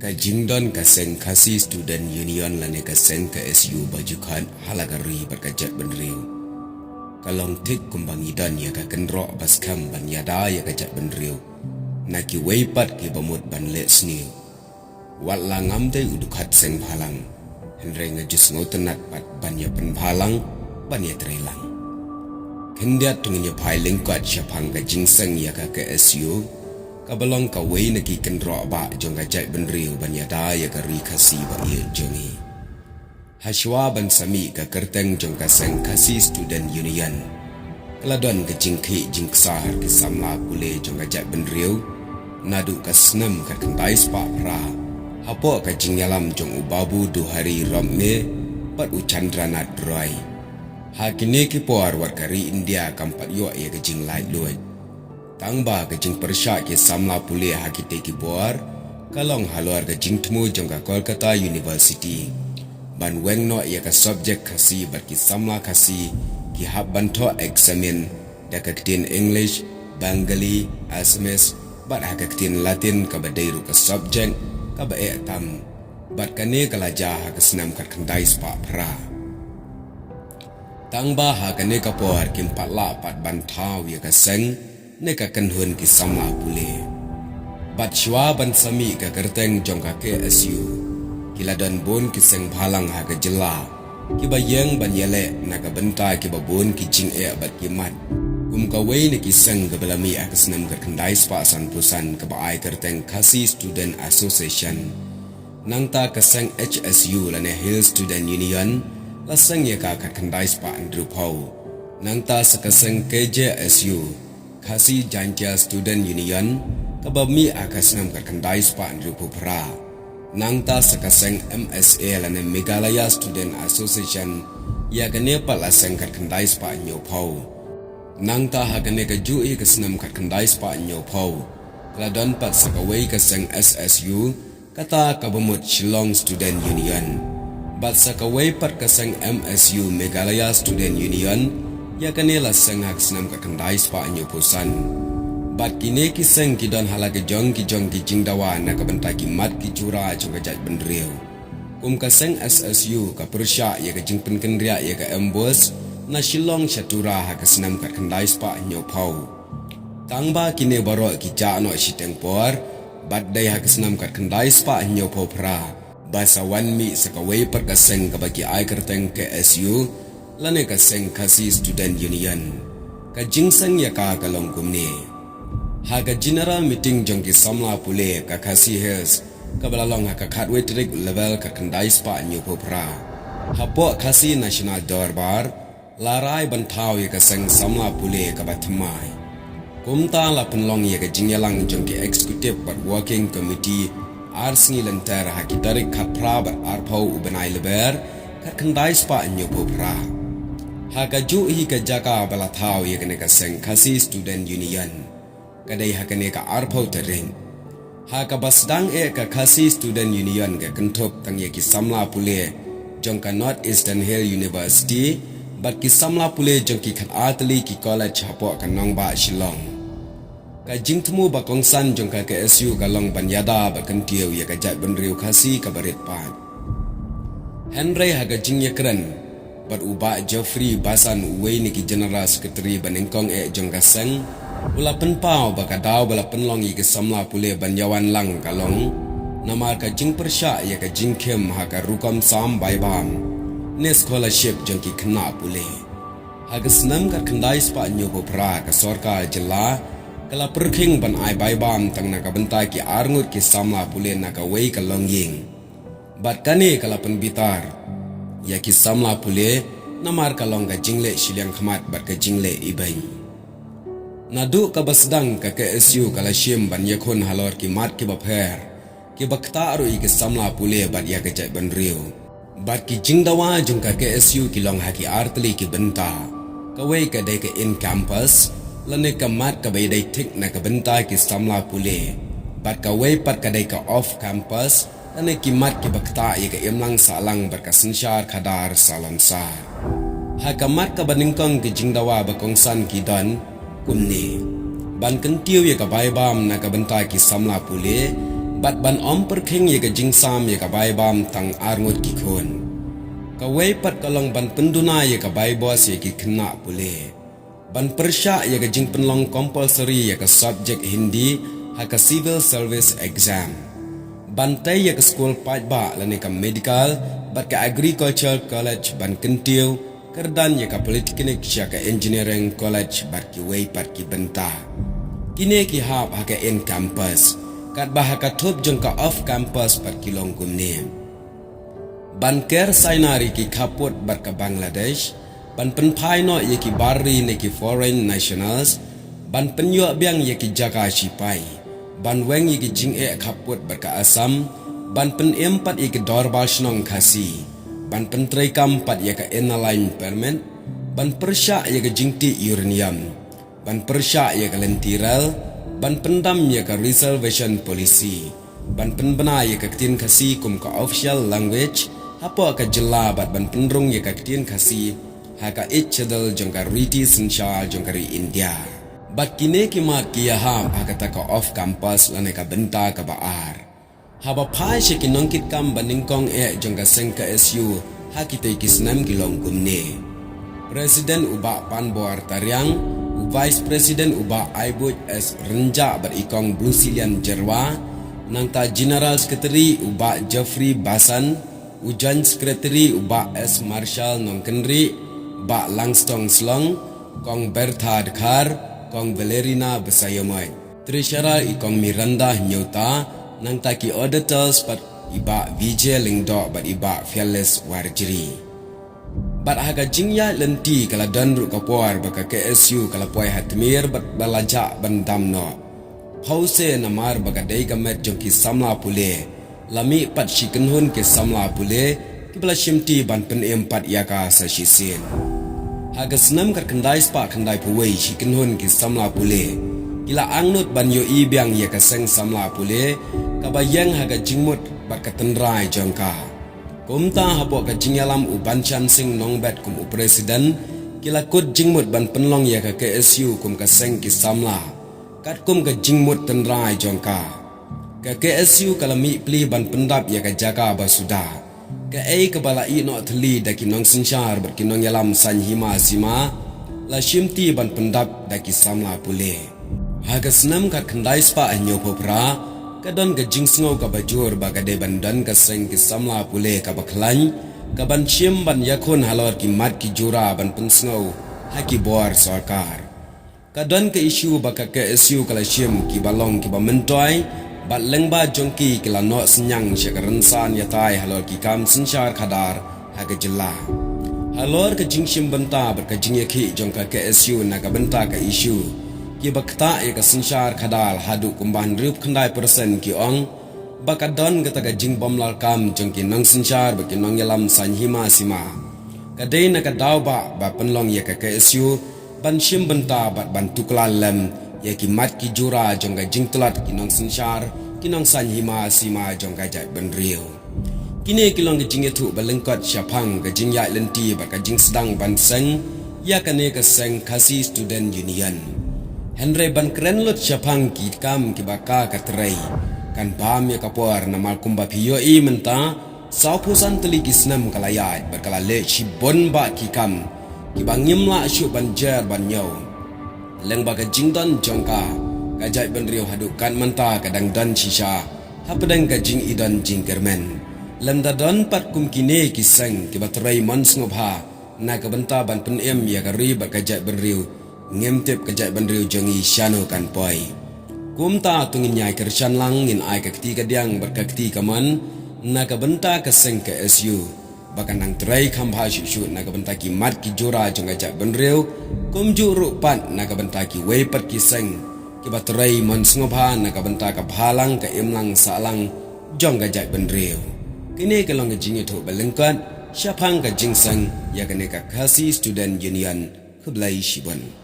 Kajingdon kaseng kasi student union lane kaseng ke SU bajukan halagari berkajat benriu. Kalong tik kumbangidan ya ka kenrok baskam ban yada ya kajat benriu. Naki weipat ki bamut ban let sniu. Wat langam day udukat seng phalang. Henry ngajus ngotenat pat ban ya pen phalang ban ya trelang. Kendiat tungnya pai lengkat syapang kajing seng ya ka SU. Kabalong kawai naki kenrok ba jong kajat benriu ban yada ya kari kasi ba iya jongi. Haswa ban sami ka kerteng jong kaseng kasi student union. Keladon ke jingki jingsar ke samla pule jong kajat benriu. Nadu ka senam ka kentai spa pra. Hapo ka jingyalam jong ubabu 2 hari romme pat uchandranat roy. Hakini ki por war kari India kampat yo ya ke jing light luat. Tangba ke jing persyak ke samla pule hakite ki buar, kalong haluar ke jing temu jong ka Kolkata University. Ban weng no ia ka subjek kasi bat ki samla kasi ki hab banto examen da ka ketin English, Bengali, Assamese, bat ha ka ketin Latin ka badairu ka subjek ka ba tam. Bat kane kalaja ha ka senam kat kendai spa pra. Tangba ha kane ka por kim patla pat bantau ia ka seng neka kenhun ki samla pule. Bat shwa ban sami ka kerteng jong ka KSU. Kiladan bon ki seng phalang ha ka jela. Ki bayang ban yele na ka benta ki babon ki jing bat ki mat. Kum ka wei ne ki seng ka belami ka senam ka kendai spa san pusan ka ba ai kerteng kasi Student Association. Nang ta ka seng HSU la ne Hill Student Union la seng ya ka kendai spa Andrew Pau. Nang ta sa ka seng KJSU Kasi Jantia Student Union kabami akasnam ka kendai spa Andrew Pupra. Nang ta sa kaseng MSA lane Meghalaya Student Association ya gane pala seng ka kendai spa Nyo Pau. Nang ta ha gane ka jui kasnam ka kendai spa Nyo Pau. Kladon pat sa kawai kaseng SSU kata kabamut Shillong Student Union. Bat sa kawai pat kaseng MSU Meghalaya Student Union ya kanela seng hak senam ka kendai spa anyo pusan. Bat kine ki seng ki don hala ke jong ki jingdawa na ka bentai ki mat ki cura jong ka jat benriu. Kum ka seng SSU ka persya ya ka jing penkendria ya ka embos na Shillong syatura hak senam ka kendai spa anyo pau. Tangba kine baro ki ja no siteng por bat dai hak senam ka kendai spa anyo pau pra. Basa wan mi sa ka wei per ka seng ka bagi ai kerteng ke SU lane ka seng kasi Student Union. Ka jingseng ya ka kalong kumni. Haga general meeting jong ki samla pule ka kasi hills. Ka balalong ha ka khatwe trik level ka kendai spa Nyo Popra. Hapo kasi national dorbar. Larai bantau ya ka seng samla pule ka batamai. Kumta la penlong ya ka jingyalang jong ki executive but working committee. Arsengi lenter ha ki tarik khatpra bat arpau ubenai leber. Ka kendai spa Nyo Popra. Haka juhi ka jaka balatau ya kene ka seng kasi Student Union. Kadai hakane ka arpau tering. Haka basdang ka kasi Student Union ka kentup tang ya ki samla pule jong ka North Eastern Hill University bat ki samla pule jong ki khat atli ki college hapo ka nongba Shillong. Ka jingtemu ba kongsan jong ka KSU ka long banyada ba kentiu ya ka jat benriu kasi ka barit pat. Henry haga jingya keren. Bat uba Geoffrey Basan uwei niki General Secretary banengkong jong kaseng ula penpau baka daw bala penlong i ke samla pule banyawan lang kalong namar ka jing persya ya ka jing kem ha ka rukam sam baibam ne scholarship jong ki khna pule ha ka snam ka khandai spa Nyo Popra ka sarkar jilla kala perking ban ai baibam tang na ka bentai ki arngut ki samla pule na ka wei ka longying bat kane kala penbitar ya ki samla pule namar kalong ka jingle Shillong khamat bat ka jingle ibay. Nadu ka basdang ka KSU kala shim ban yakun halor ki mat ki bapher ki bakta aru ki samla pule bat ya ka jat benriu. Bat ki jingdawa jung ka KSU ki long haki artli ki benta. Ka wei ka dai ka in campus lane ka mat ka bai dai tik na ka benta ki samla pule. Bat ka wei pat ka dai ka off campus ane kimat ki bakta ya ka imlang salang berkasensyar kadar salon sar. Hakamat ka baningkong ki jingdawa bakongsan ki don kumni. Ban kentiu ya ka baibam na ka bentai ki samla pule bat ban om perkheng ye ka jingsam ye ka bai bam tang arngot ki khon ka wei pat kalong ban penduna ye ka bai bos ye ki khna pule ban persya ye ka jing penlong compulsory ye ka subject Hindi ha ka civil service exam ban tai ye ka school pat ba lane ka medical bat ka agriculture college ban kentiu kerdan ye ka polytechnic ya ka engineering college bat ki wei pat ki benta kine ki hap ha ka in campus kat bah ka thop jong ka off campus pat ki long kumne ban ker sainari ki khapot bat ka Bangladesh ban penpai no ye ki bari ne ki foreign nationals ban penyo biang ye ki jaga sipai ban weng ye ki jing e khapot bat ka Assam ban pen empat ye ki dorbal snong khasi ban pentrai kam pat ye ka inaline permit ban persya ye ka jingti uranium ban persya ye ka lentirel ban pendam ye ka reservation policy ban penbena ye ka tin khasi kum ka official language hapo ka jilla bat ban penrung ye ka tin khasi ha ka ichadal jongka riti sinshal jongkari India bat kine ki mat ki ha ka ta ka off campus lane ka benta ka baar haba phai she ki nongkit kam baningkong e jongka sengka SU ha ki te kisnam ki long kumne Presiden uba Panboar Tariang Vice President uba Aibuj S. Renja berikong Blue Silian Jerwa Nangta General Secretary uba Jeffrey Basan Ujan Secretary uba S. Marshall Nongkenri Ba Langstong Slong Kong Berthad Khar Kong Valerina Besayomoy Treasurer ikong Miranda Nyota Nangta ki auditors pat iba Vijay Lingdo bat iba Fearless Warjiri bat haga jingya lenti kala danru kapor baka KSU kala poi hatmir bat balaja bandam no hause namar baka dei kamet jongki samla pule lami pat shikenhun ke samla pule ki bala shimti ban pen empat yaka sa shisin haga senam kar kendai spa kendai puwei shikenhun ke samla pule kila angnut ban yo ibiang yaka seng samla pule kabayang haga jingmut bat katendrai jongka Kumta hapo ka jingyalam uban chansing nongbet kum presiden kila kut jingmut ban penlong ya ka KSU kum ka seng ki samla kat kum ka jingmut tenrai jongka ka KSU kala mi pli ban pendap ya ka jaga basuda ka ka bala i no thli da ki nong sinchar ber ki nong yalam san hima sima la shimti ban pendap da ki samla pule haga snam ka khandai spa anyo popra kadon ka jingsngo ka bajur ba ka de bandan ka seng ki samla pule ka baklan ka ban chim ban yakun halor ki mat ki jura ban pensngo haki bor sarkar kadon ka issue ba ka KSU kala chim ki balong ki ba mentoy bat lengba jongki kila no senyang syakaransan yatai halor ki kam sinchar khadar haga jilla halor ka jingshim benta ber ka jingyaki jongka KSU na ka benta ka issue ki bakta e ka sinchar khadal hadu kumban rup khandai persen ki ong bakadon gata ka jingbom lal kam jongki nang sinchar baki nong yalam sanhima sima kadai na ka daw ba penlong ye ka KSU ban shim benta bat ban tukla lem ye ki mat ki jura jongka jingtlat ki nong sinchar ki nong sanhima sima jongka jai benriu kini kilong ki jingetu balengkot syapang ka jingya lenti bat ka jing sedang ban seng ya kane ka seng Khasi Student Union Henry ban keren lut syapang ki kam ki baka katrai kan bam ya kapor namal kumba piyo I menta saupusan teli kisnam kalayat berkala le shibon ba ki kam ki bangim la syu banjer ban nyau leng ba ka jingdon jongka kajai ban riu hadukan menta kadang dan shisha hapadang ka jing idon jingkermen lemda don pat kum kine kiseng ki batrai mons ngobha na ka benta ban penem ya kari ba kajai ban riu ngemtep kajai bandriu jongi syano kan poi kumta tungin nyai kershan lang ngin ai ka ketiga diang berkakti kaman na ka benta ka seng ka SU bakan nang trai khambha shu na ka benta ki mat ki jura jong kajai bandriu kum ju ru pat na ka benta ki wei pat ki seng ki batrai mon sngobha na ka benta ka phalang ka imlang salang jong kajai bandriu kini ka long jingi tho balengkat syapang ka jingsang ya ka ne ka Khasi Student Union khublai shibon